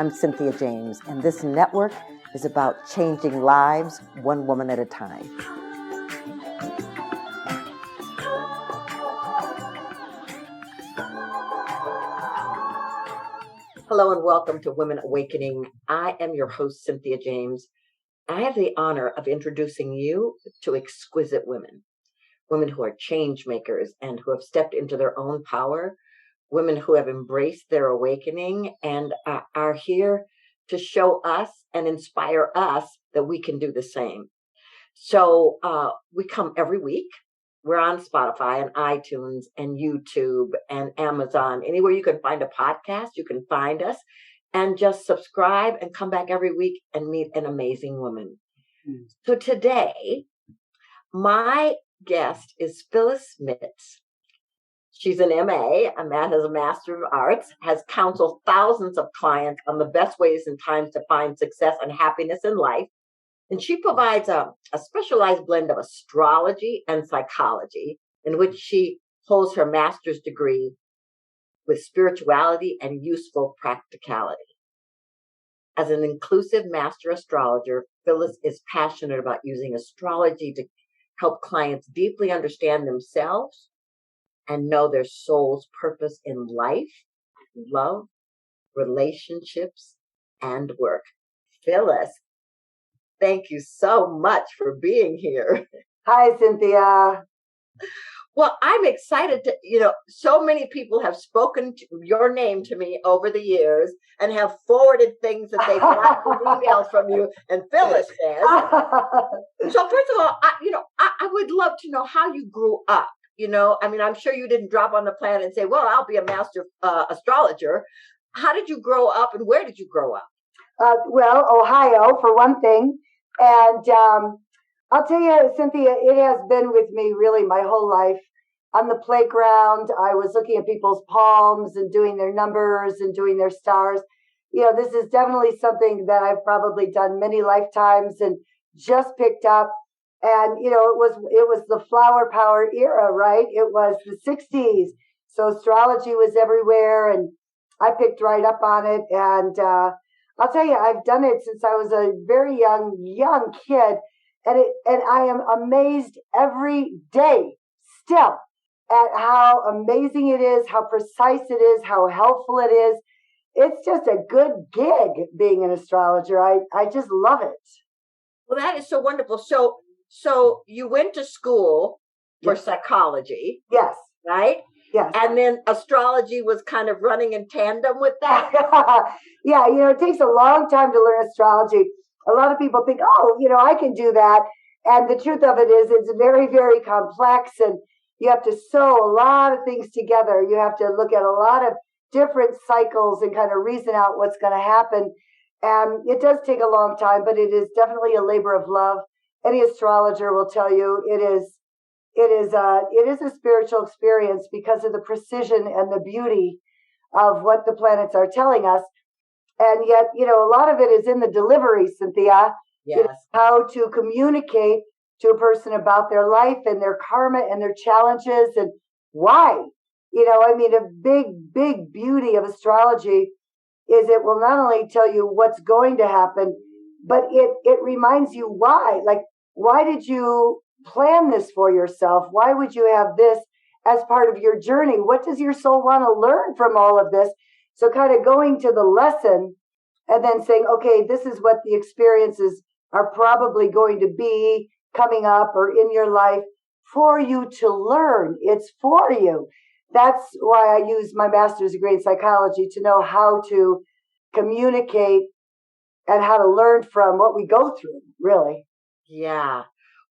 I'm Cynthia James, and this network is about changing lives one woman at a time. Hello and welcome to Women Awakening. I am your host, Cynthia James. I have the honor of introducing you to exquisite women, women who are change makers and who have stepped into their own power, women who have embraced their awakening and are here to show us and inspire us that we can do the same. So we come every week. We're on Spotify and iTunes and YouTube and Amazon. Anywhere you can find a podcast, you can find us. And just subscribe and come back every week and meet an amazing woman. So today, my guest is Phyllis Mitz. She's an M.A., a man has a Master of Arts, has counseled thousands of clients on the best ways and times to find success and happiness in life. And she provides a specialized blend of astrology and psychology, in which she holds her master's degree with spirituality and useful practicality. As an inclusive master astrologer, Phyllis is passionate about using astrology to help clients deeply understand themselves and know their soul's purpose in life, love, relationships, and work. Phyllis, thank you so much for being here. Hi, Cynthia. Well, I'm excited to, so many people have spoken your name to me over the years and have forwarded things that they've gotten emails from you. And Phyllis says, so first of all, I would love to know how you grew up. I'm sure you didn't drop on the planet and say, well, I'll be a master astrologer. How did you grow up and where did you grow up? Well, Ohio, for one thing. And I'll tell you, Cynthia, it has been with me really my whole life. On the playground, I was looking at people's palms and doing their numbers and doing their stars. This is definitely something that I've probably done many lifetimes and just picked up. And, it was the flower power era, right? It was the 60s. So astrology was everywhere and I picked right up on it. And I'll tell you, I've done it since I was a very young kid. And I am amazed every day still at how amazing it is, how precise it is, how helpful it is. It's just a good gig being an astrologer. I just love it. Well, that is so wonderful. So you went to school for psychology. Yes. Right? Yes. And then astrology was kind of running in tandem with that. Yeah, it takes a long time to learn astrology. A lot of people think, I can do that. And the truth of it is it's very, very complex and you have to sew a lot of things together. You have to look at a lot of different cycles and kind of reason out what's going to happen. And it does take a long time, but it is definitely a labor of love. Any astrologer will tell you it is a spiritual experience because of the precision and the beauty of what the planets are telling us. And yet, a lot of it is in the delivery, Cynthia. Yes. How to communicate to a person about their life and their karma and their challenges and why. A big beauty of astrology is it will not only tell you what's going to happen, but it reminds you why. Like, why did you plan this for yourself? Why would you have this as part of your journey? What does your soul want to learn from all of this? So kind of going to the lesson and then saying, okay, this is what the experiences are probably going to be coming up or in your life for you to learn. It's for you. That's why I use my master's degree in psychology to know how to communicate and how to learn from what we go through, really. Yeah.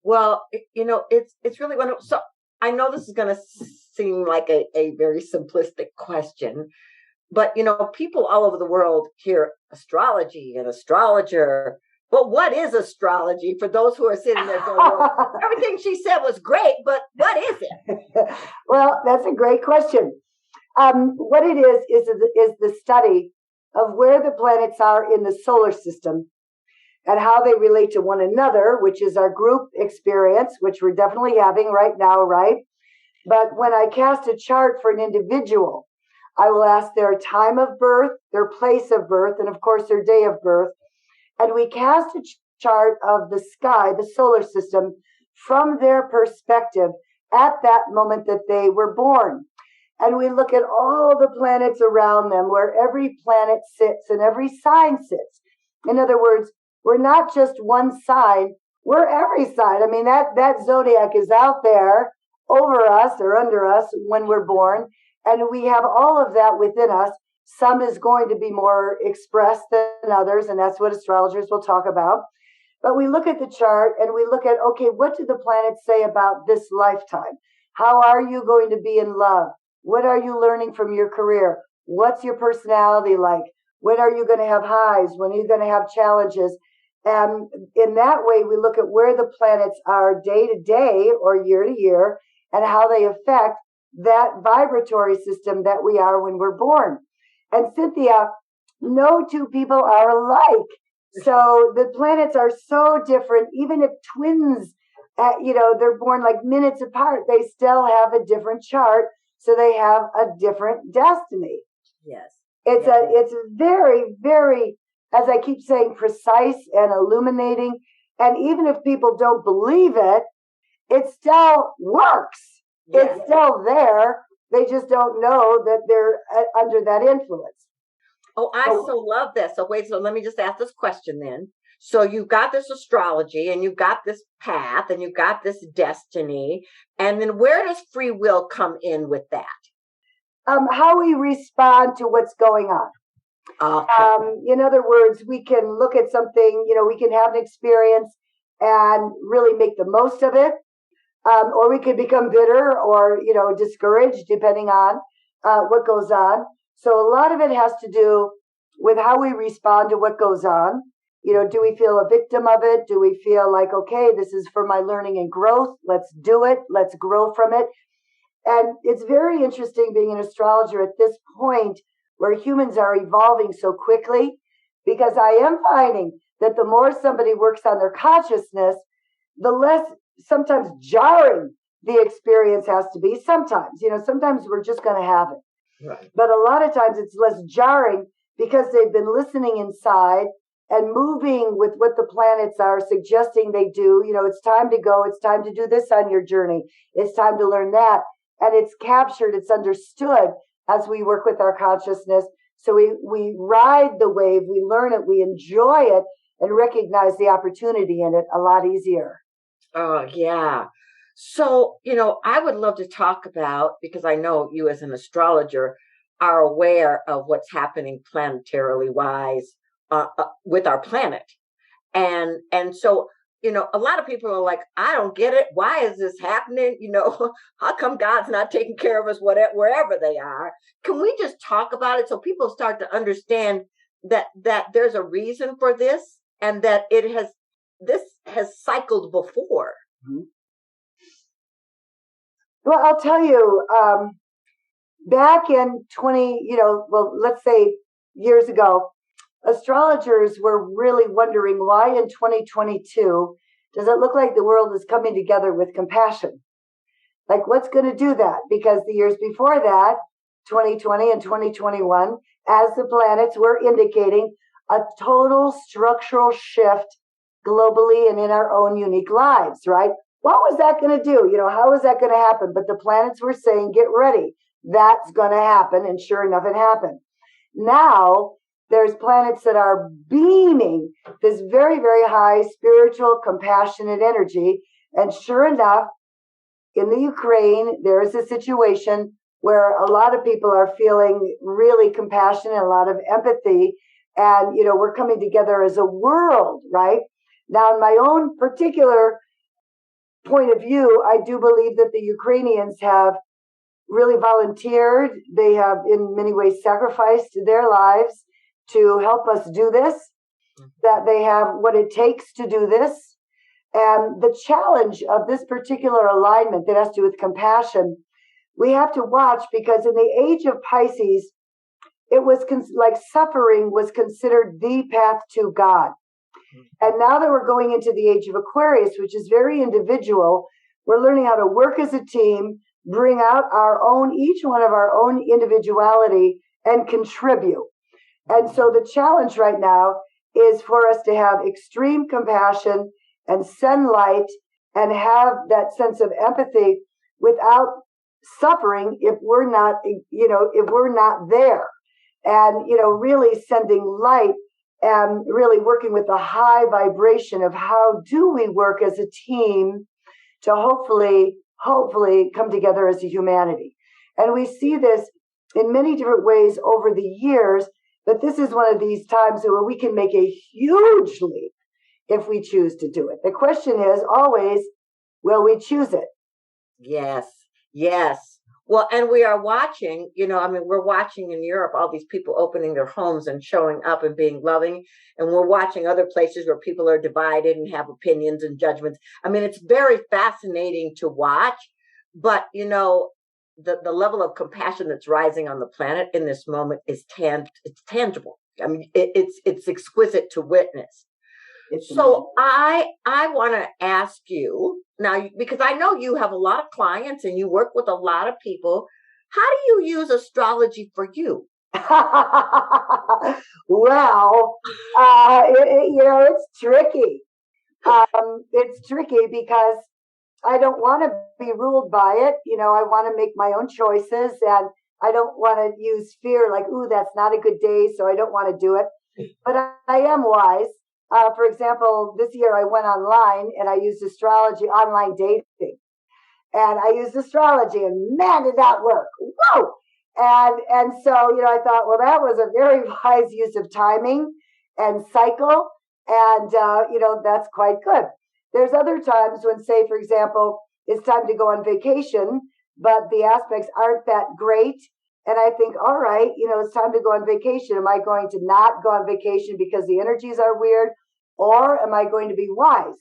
Well, it's really wonderful. So I know this is going to seem like a very simplistic question, but, people all over the world hear astrology and astrologer. But what is astrology for those who are sitting there going, well, everything she said was great, but what is it? Well, that's a great question. What it is the study of where the planets are in the solar system and how they relate to one another, which is our group experience, which we're definitely having right now, right? But when I cast a chart for an individual, I will ask their time of birth, their place of birth, and of course their day of birth. And we cast a chart of the sky, the solar system, from their perspective at that moment that they were born. And we look at all the planets around them, where every planet sits and every sign sits. In other words, we're not just one sign, we're every sign. I mean, that zodiac is out there over us or under us when we're born. And we have all of that within us. Some is going to be more expressed than others, and that's what astrologers will talk about. But we look at the chart and we look at, okay, what do the planets say about this lifetime? How are you going to be in love? What are you learning from your career? What's your personality like? When are you going to have highs? When are you going to have challenges? And in that way, we look at where the planets are day to day or year to year and how they affect that vibratory system that we are when we're born. And Cynthia, no two people are alike. So the planets are so different. Even if twins, they're born like minutes apart, they still have a different chart. So they have a different destiny. Yes. It's very, very, as I keep saying, precise and illuminating. And even if people don't believe it, it still works. Yeah. It's still there. They just don't know that they're under that influence. Oh, I so love this. So wait, so let me just ask this question then. So you've got this astrology and you've got this path and you've got this destiny. And then where does free will come in with that? How we respond to what's going on. Okay. In other words, we can look at something, we can have an experience and really make the most of it. Or we could become bitter or, discouraged depending on what goes on. So a lot of it has to do with how we respond to what goes on. Do we feel a victim of it? Do we feel like, okay, this is for my learning and growth. Let's do it. Let's grow from it. And it's very interesting being an astrologer at this point where humans are evolving so quickly, because I am finding that the more somebody works on their consciousness, the less sometimes jarring the experience has to be. Sometimes we're just going to have it. Right. But a lot of times it's less jarring because they've been listening inside and moving with what the planets are suggesting they do. It's time to go. It's time to do this on your journey. It's time to learn that. And it's captured, it's understood as we work with our consciousness. So we ride the wave, we learn it, we enjoy it, and recognize the opportunity in it a lot easier. Oh, yeah. So, I would love to talk about, because I know you as an astrologer are aware of what's happening planetarily wise with our planet. And so, a lot of people are like, I don't get it. Why is this happening? How come God's not taking care of us wherever they are? Can we just talk about it so people start to understand that there's a reason for this and that this has cycled before? Mm-hmm. Well, I'll tell you, back in let's say years ago, astrologers were really wondering why in 2022 does it look like the world is coming together with compassion? Like, what's going to do that? Because the years before that, 2020 and 2021, as the planets were indicating, a total structural shift globally and in our own unique lives, right? What was that going to do? How was that going to happen? But the planets were saying, get ready. That's going to happen. And sure enough, it happened. Now, there's planets that are beaming this very, very high spiritual, compassionate energy. And sure enough, in the Ukraine, there is a situation where a lot of people are feeling really compassionate, a lot of empathy. And, we're coming together as a world, right? Now, in my own particular point of view, I do believe that the Ukrainians have really volunteered. They have in many ways sacrificed their lives to help us do this, that they have what it takes to do this. And the challenge of this particular alignment that has to do with compassion, we have to watch, because in the age of Pisces, it was like suffering was considered the path to God. And now that we're going into the age of Aquarius, which is very individual, we're learning how to work as a team, bring out each one of our own individuality and contribute. And so the challenge right now is for us to have extreme compassion and send light and have that sense of empathy without suffering if we're not, if we're not there. And, really sending light and really working with the high vibration of how do we work as a team to hopefully come together as a humanity. And we see this in many different ways over the years, but this is one of these times where we can make a huge leap if we choose to do it. The question is always, will we choose it? Yes, yes. Well, and we are watching, we're watching in Europe, all these people opening their homes and showing up and being loving. And we're watching other places where people are divided and have opinions and judgments. I mean, it's very fascinating to watch, but, the level of compassion that's rising on the planet in this moment is it's tangible. I mean, it's exquisite to witness. So I want to ask you now, because I know you have a lot of clients and you work with a lot of people. How do you use astrology for you? Well, it's tricky. It's tricky because I don't want to be ruled by it. I want to make my own choices, and I don't want to use fear like, ooh, that's not a good day, so I don't want to do it. But I am wise. For example, this year I went online and I used astrology, online dating. And I used astrology, and man, did that work. Whoa! And so, I thought, well, that was a very wise use of timing and cycle. And, that's quite good. There's other times when, say, for example, it's time to go on vacation, but the aspects aren't that great. And I think, all right, it's time to go on vacation. Am I going to not go on vacation because the energies are weird? Or am I going to be wise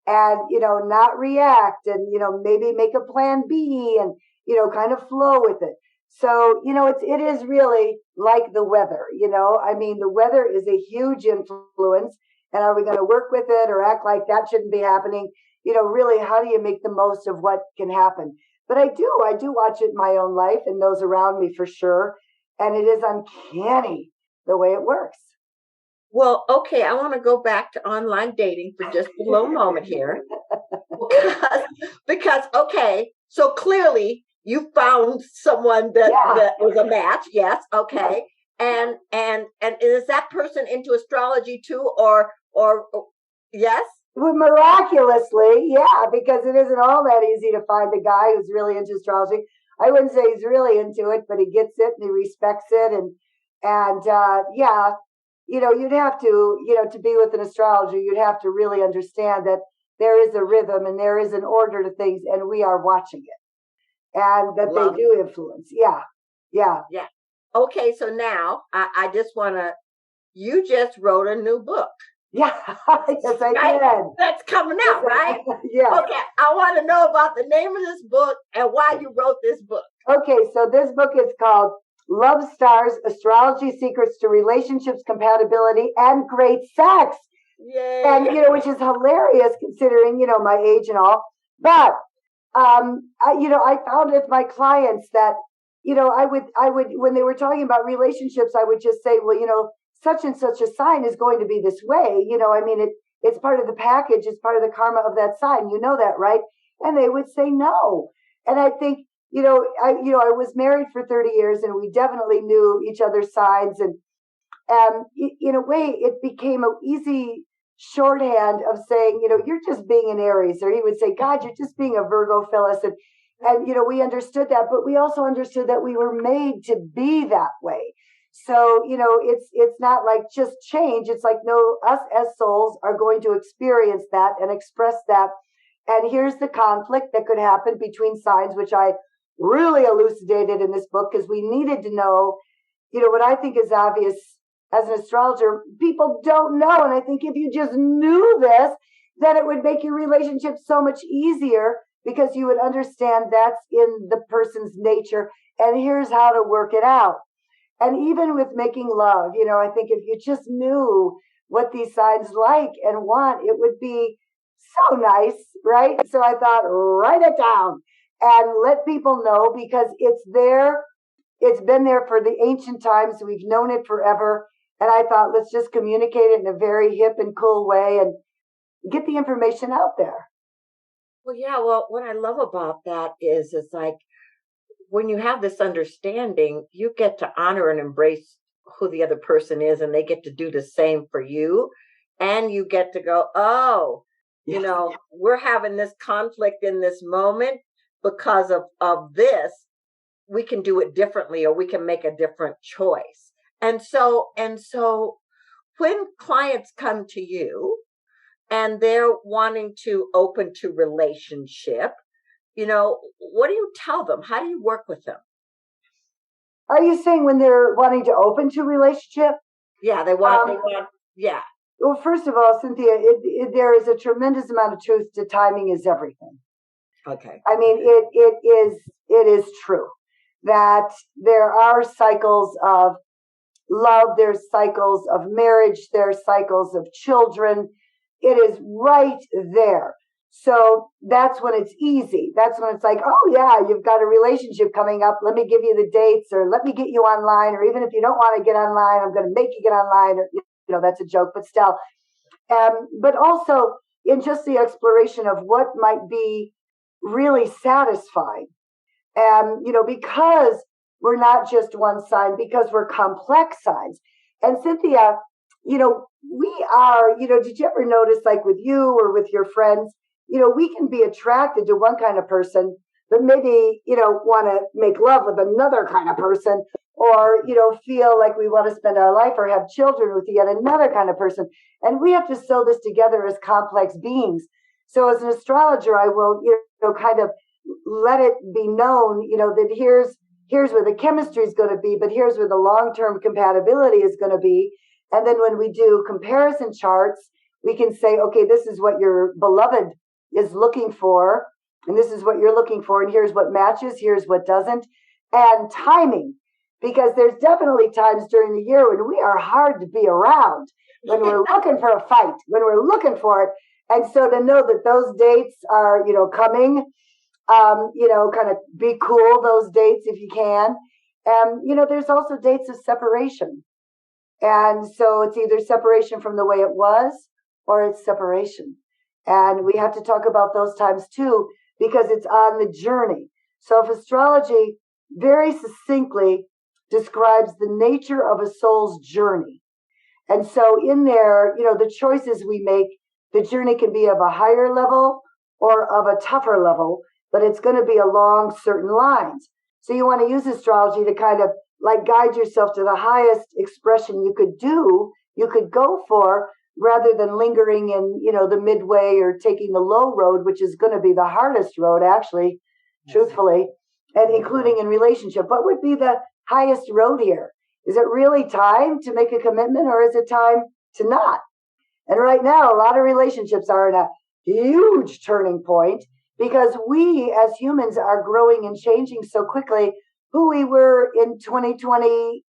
and, not react and, maybe make a plan B and, kind of flow with it. So, it is really like the weather, the weather is a huge influence. And are we going to work with it or act like that shouldn't be happening? Really, how do you make the most of what can happen? But I do watch it in my own life and those around me for sure. And it is uncanny the way it works. Well, okay, I want to go back to online dating for just a little moment here. Because, okay, so clearly you found someone that was a match. Yes. Okay. And is that person into astrology too, or yes? Well, miraculously, yeah, because it isn't all that easy to find a guy who's really into astrology. I wouldn't say he's really into it, but he gets it and he respects it. And you'd have to be with an astrologer, you'd have to really understand that there is a rhythm and there is an order to things, and we are watching it. And that they do influence. Yeah. Yeah. Yeah. Okay, so now I just want to, you just wrote a new book. Yeah, yes, I did. That's coming out, right? Yeah. Okay, I want to know about the name of this book and why you wrote this book. Okay, so this book is called Love Stars, Astrology Secrets to Relationships, Compatibility, and Great Sex. Yay. And, which is hilarious considering, my age and all. But, I found with my clients that, I would, when they were talking about relationships, I would just say, well, such and such a sign is going to be this way. It's part of the package. It's part of the karma of that sign. You know that, right? And they would say no. And I think, I was married for 30 years and we definitely knew each other's signs. And in a way, it became an easy shorthand of saying, you're just being an Aries. Or he would say, God, you're just being a Virgo, Phyllis. And we understood that, but we also understood that we were made to be that way. So, it's not like just change. It's like, no, us as souls are going to experience that and express that. And here's the conflict that could happen between signs, which I really elucidated in this book because we needed to know, what I think is obvious as an astrologer, people don't know. And I think if you just knew this, then it would make your relationship so much easier because you would understand that's in the person's nature. And here's how to work it out. And even with making love, I think if you just knew what these signs like and want, it would be so nice, right? So I thought, write it down. and let people know, because it's there. It's been there for the ancient times. We've known it forever. And I thought, let's just communicate it in a very hip and cool way and get the information out there. Well, yeah. Well, what I love about that is like when you have this understanding, you get to honor and embrace who the other person is, and they get to do the same for you. And you get to go, oh, we're having this conflict in this moment because of this. We can do it differently, or we can make a different choice. And so when clients come to you and they're wanting to open to relationship, what do you tell them? How do you work with them? Are you saying when they're wanting to open to relationship? Yeah, they want, yeah. Well, first of all, Cynthia, there is a tremendous amount of truth to timing is everything. Okay. I mean, it is true that there are cycles of love, there's cycles of marriage, there's cycles of children. It is right there. So that's when it's easy. That's when it's like, oh yeah, you've got a relationship coming up. Let me give you the dates, or let me get you online. Or even if you don't want to get online, I'm going to make you get online. Or, that's a joke, but still. But also in just the exploration of what might be really satisfying. Because we're not just one sign, because we're complex signs. And Cynthia, we are, did you ever notice, like with you or with your friends, we can be attracted to one kind of person, but maybe, want to make love with another kind of person, or, feel like we want to spend our life or have children with yet another kind of person. And we have to sew this together as complex beings. So as an astrologer, I will, kind of let it be known, that here's where the chemistry is going to be, but here's where the long-term compatibility is going to be. And then when we do comparison charts, we can say, okay, this is what your beloved is looking for, and this is what you're looking for, and here's what matches, here's what doesn't. And timing, because there's definitely times during the year when we are hard to be around, when we're looking for a fight, when we're looking for it. And so to know that those dates are, coming, kind of be cool those dates if you can. And, there's also dates of separation. And so it's either separation from the way it was, or it's separation. And we have to talk about those times too, because it's on the journey. So if astrology very succinctly describes the nature of a soul's journey. And so in there, the choices we make, the journey can be of a higher level or of a tougher level, but it's going to be along certain lines. So you want to use astrology to kind of like guide yourself to the highest expression you could go for, rather than lingering in, the midway or taking the low road, which is going to be the hardest road, actually, truthfully, and including in relationship. What would be the highest road here? Is it really time to make a commitment, or is it time to not? And right now, a lot of relationships are in a huge turning point, because we as humans are growing and changing so quickly. Who we were in 2020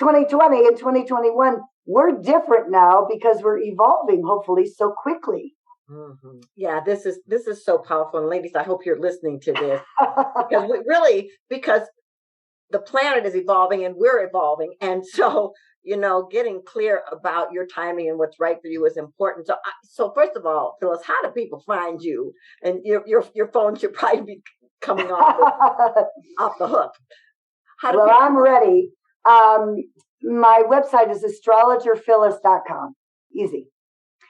and 2021, we're different now because we're evolving, hopefully, so quickly. Mm-hmm. Yeah, this is so powerful. And ladies, I hope you're listening to this, because the planet is evolving and we're evolving. And so, getting clear about your timing and what's right for you is important. So first of all, Phyllis, how do people find you? And your phone should probably be coming off the hook. I'm ready. My website is astrologerphyllis.com. Easy.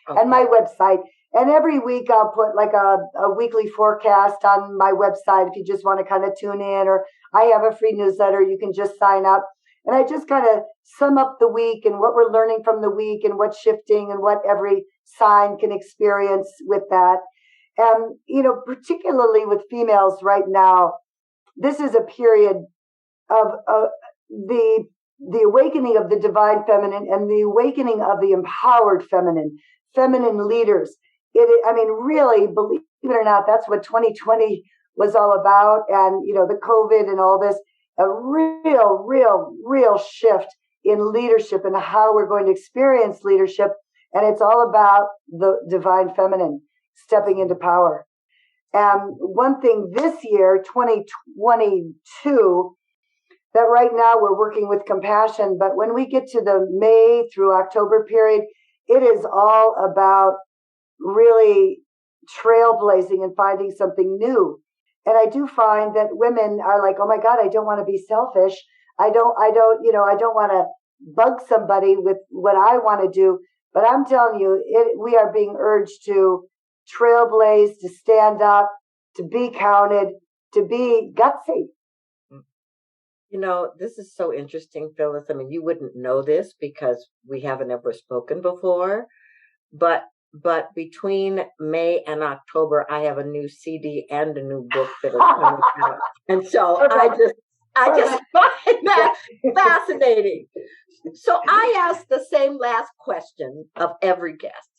Okay. And my website. And every week I'll put like a weekly forecast on my website if you just want to kind of tune in, or I have a free newsletter. You can just sign up. And I just kind of sum up the week and what we're learning from the week and what's shifting and what every sign can experience with that. And, particularly with females right now, this is a period of the awakening of the divine feminine and the awakening of the empowered feminine leaders. Really, believe it or not, that's what 2020 was all about. And, the COVID and all this, a real shift in leadership and how we're going to experience leadership. And it's all about the divine feminine stepping into power. One thing this year, 2022, that right now we're working with compassion, but when we get to the May through October period, it is all about really trailblazing and finding something new. And I do find that women are like, oh my God, I don't want to be selfish. I don't want to bug somebody with what I want to do. But I'm telling you, we are being urged to trailblaze, to stand up, to be counted, to be gutsy. This is so interesting, Phyllis. I mean, you wouldn't know this because we haven't ever spoken before, but between May and October, I have a new CD and a new book that are coming out. And so I just find that fascinating. So I ask the same last question of every guest.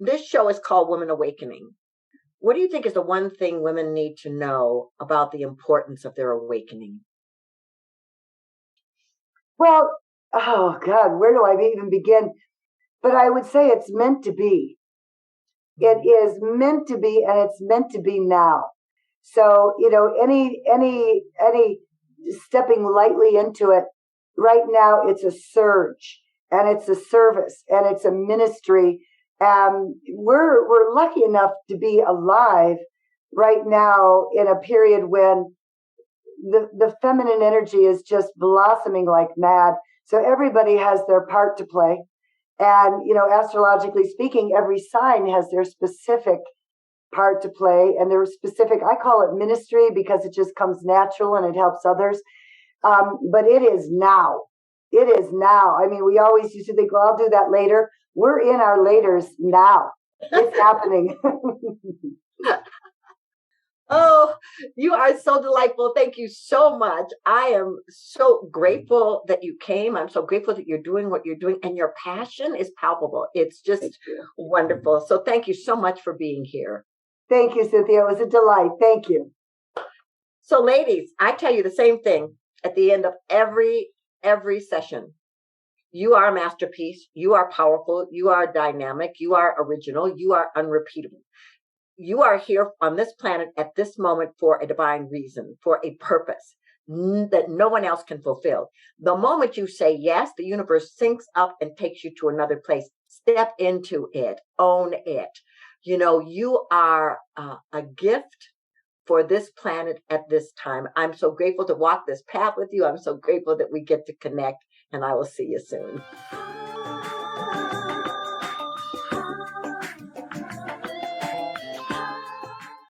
This show is called Women Awakening. What do you think is the one thing women need to know about the importance of their awakening? Well, oh God, where do I even begin? But I would say it's meant to be. It is meant to be, and it's meant to be now. So, any stepping lightly into it, right now it's a surge, and it's a service, and it's a ministry. We're lucky enough to be alive right now in a period when the feminine energy is just blossoming like mad. So everybody has their part to play. And, astrologically speaking, every sign has their specific part to play, and their specific, I call it ministry because it just comes natural and it helps others. But it is now. It is now. I mean, we always used to think, well, I'll do that later. We're in our laters now. It's happening. Oh, you are so delightful. Thank you so much. I am so grateful that you came. I'm so grateful that you're doing what you're doing, and your passion is palpable. It's just wonderful. So thank you so much for being here. Thank you, Cynthia. It was a delight. Thank you. So ladies, I tell you the same thing at the end of every session. You are a masterpiece. You are powerful. You are dynamic. You are original. You are unrepeatable. You are here on this planet at this moment for a divine reason, for a purpose that no one else can fulfill. The moment you say yes, the universe syncs up and takes you to another place. Step into it, own it. You are a gift for this planet at this time. I'm so grateful to walk this path with you. I'm so grateful that we get to connect, and I will see you soon.